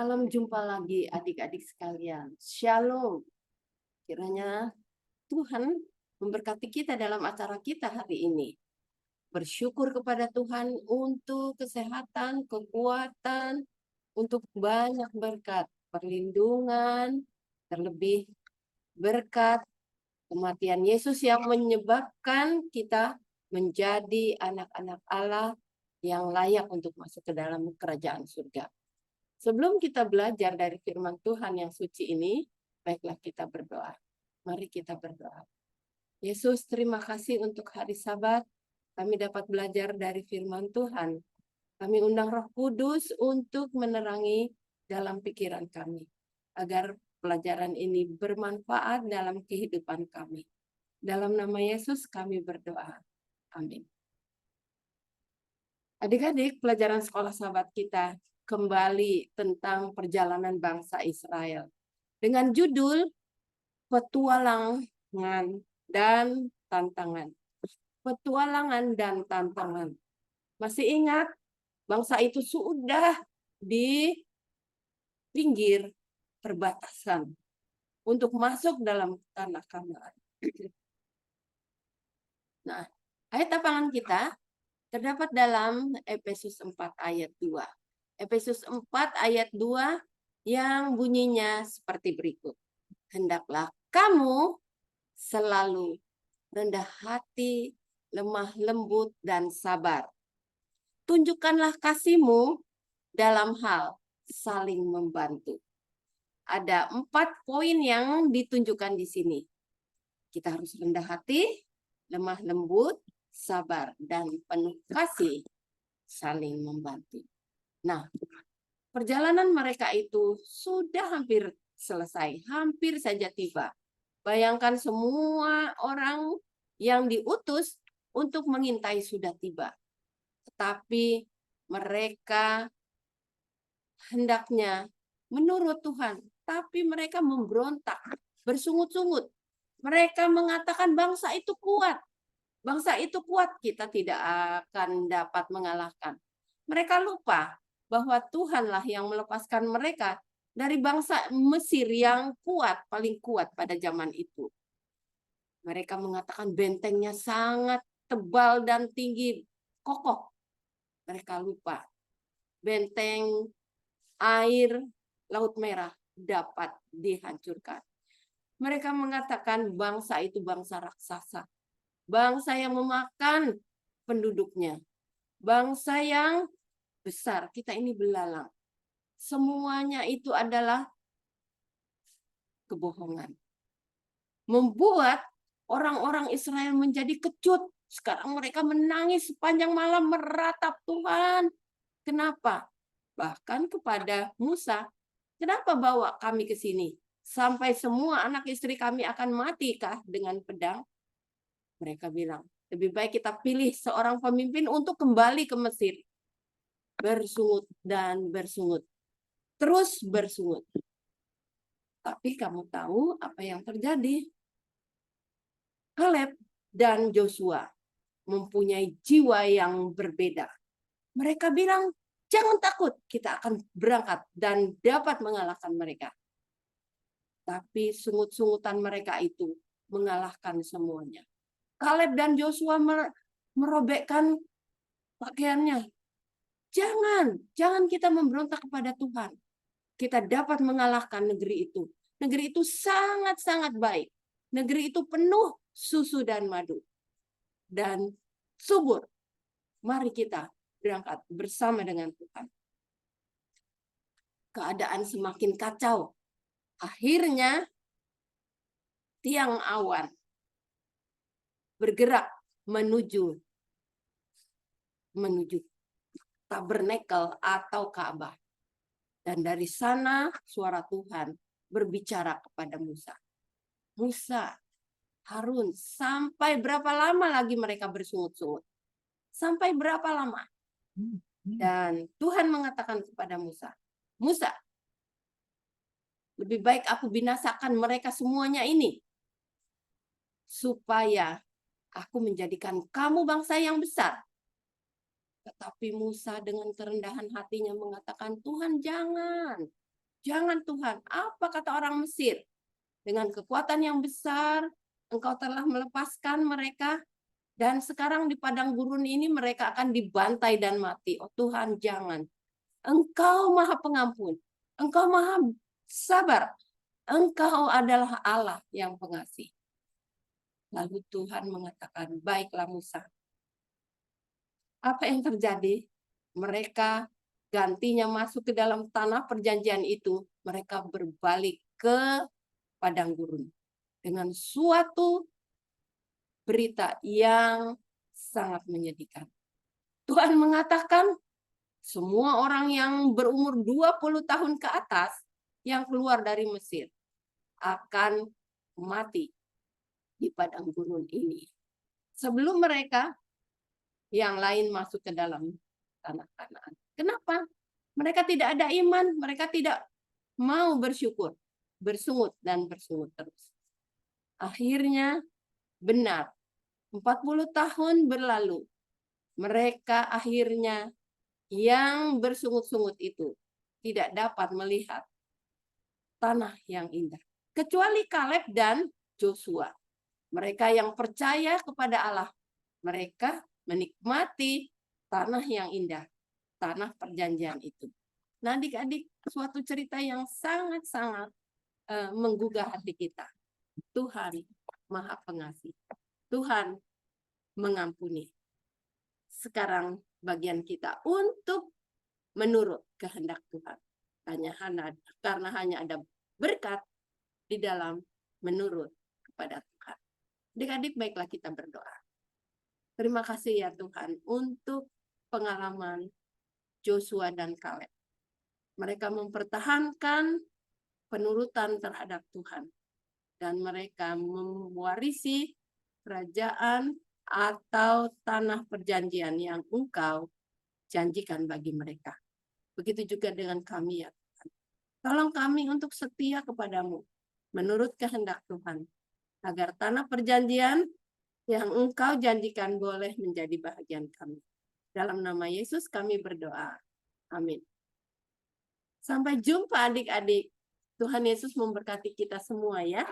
Salam jumpa lagi adik-adik sekalian. Shalom. Kiranya Tuhan memberkati kita dalam acara kita hari ini. Bersyukur kepada Tuhan untuk kesehatan, kekuatan, untuk banyak berkat, perlindungan, terlebih berkat kematian Yesus yang menyebabkan kita menjadi anak-anak Allah yang layak untuk masuk ke dalam kerajaan surga. Sebelum kita belajar dari firman Tuhan yang suci ini, baiklah kita berdoa. Mari kita berdoa. Yesus, terima kasih untuk hari Sabat. Kami dapat belajar dari firman Tuhan. Kami undang Roh Kudus untuk menerangi dalam pikiran kami, agar pelajaran ini bermanfaat dalam kehidupan kami. Dalam nama Yesus kami berdoa. Amin. Adik-adik, pelajaran sekolah Sabat kita kembali tentang perjalanan bangsa Israel dengan judul Petualangan dan Tantangan. Petualangan dan tantangan. Masih ingat, bangsa itu sudah di pinggir perbatasan untuk masuk dalam tanah Kanaan. Nah, ayat hafalan kita terdapat dalam Efesus 4 ayat 2. Efesus 4 ayat 2 yang bunyinya seperti berikut. Hendaklah kamu selalu rendah hati, lemah lembut, dan sabar. Tunjukkanlah kasihmu dalam hal saling membantu. Ada 4 poin yang ditunjukkan di sini. Kita harus rendah hati, lemah lembut, sabar, dan penuh kasih saling membantu. Nah, perjalanan mereka itu sudah hampir selesai, hampir saja tiba. Bayangkan semua orang yang diutus untuk mengintai sudah tiba. Tetapi mereka hendaknya menurut Tuhan, tapi mereka memberontak, bersungut-sungut. Mereka mengatakan bangsa itu kuat. Bangsa itu kuat, kita tidak akan dapat mengalahkan. Mereka lupa bahwa Tuhanlah yang melepaskan mereka dari bangsa Mesir yang kuat, paling kuat pada zaman itu. Mereka mengatakan bentengnya sangat tebal dan tinggi, kokoh. Mereka lupa. Benteng air Laut Merah dapat dihancurkan. Mereka mengatakan bangsa itu bangsa raksasa. Bangsa yang memakan penduduknya. Bangsa yang besar. Kita ini belalang. Semuanya itu adalah kebohongan. Membuat orang-orang Israel menjadi kecut. Sekarang mereka menangis sepanjang malam meratap Tuhan. Kenapa? Bahkan kepada Musa, kenapa bawa kami ke sini? Sampai semua anak istri kami akan matikah dengan pedang? Mereka bilang, lebih baik kita pilih seorang pemimpin untuk kembali ke Mesir. Bersungut dan bersungut. Terus bersungut. Tapi kamu tahu apa yang terjadi? Kaleb dan Joshua mempunyai jiwa yang berbeda. Mereka bilang, jangan takut, kita akan berangkat dan dapat mengalahkan mereka. Tapi sungut-sungutan mereka itu mengalahkan semuanya. Kaleb dan Joshua merobekkan pakaiannya. Jangan kita memberontak kepada Tuhan. Kita dapat mengalahkan negeri itu. Negeri itu sangat-sangat baik. Negeri itu penuh susu dan madu. Dan subur. Mari kita berangkat bersama dengan Tuhan. Keadaan semakin kacau. Akhirnya tiang awan bergerak menuju tabernakel atau Ka'bah. Dan dari sana suara Tuhan berbicara kepada Musa. Musa, Harun, sampai berapa lama lagi mereka bersungut-sungut? Sampai berapa lama? Dan Tuhan mengatakan kepada Musa, Musa, lebih baik aku binasakan mereka semuanya ini. Supaya aku menjadikan kamu bangsa yang besar. Tetapi Musa dengan kerendahan hatinya mengatakan, Tuhan jangan. Jangan Tuhan, apa kata orang Mesir? Dengan kekuatan yang besar, Engkau telah melepaskan mereka, dan sekarang di padang gurun ini mereka akan dibantai dan mati. Oh Tuhan, jangan. Engkau Maha Pengampun, Engkau Maha Sabar, Engkau adalah Allah yang pengasih. Lalu Tuhan mengatakan, baiklah Musa. Apa yang terjadi? Mereka gantinya masuk ke dalam tanah perjanjian itu, mereka berbalik ke padang gurun dengan suatu berita yang sangat menyedihkan. Tuhan mengatakan semua orang yang berumur 20 tahun ke atas yang keluar dari Mesir akan mati di padang gurun ini. Sebelum mereka yang lain masuk ke dalam tanah Kanaan. Kenapa? Mereka tidak ada iman, mereka tidak mau bersyukur, bersungut dan bersungut terus. Akhirnya benar, 40 tahun berlalu, mereka akhirnya yang bersungut-sungut itu tidak dapat melihat tanah yang indah. Kecuali Kaleb dan Joshua. Mereka yang percaya kepada Allah, mereka menikmati tanah yang indah, tanah perjanjian itu. Nah, adik-adik, suatu cerita yang sangat-sangat menggugah hati kita. Tuhan Maha Pengasih. Tuhan mengampuni. Sekarang bagian kita untuk menurut kehendak Tuhan. Karena hanya ada berkat di dalam menurut kepada Tuhan. Adik-adik, baiklah kita berdoa. Terima kasih ya Tuhan untuk pengalaman Joshua dan Kaleb. Mereka mempertahankan penurutan terhadap Tuhan. Dan mereka mewarisi kerajaan atau tanah perjanjian yang Engkau janjikan bagi mereka. Begitu juga dengan kami ya Tuhan. Tolong kami untuk setia kepadamu menurut kehendak Tuhan. Agar tanah perjanjian yang Engkau janjikan boleh menjadi bahagian kami. Dalam nama Yesus kami berdoa. Amin. Sampai jumpa adik-adik. Tuhan Yesus memberkati kita semua ya.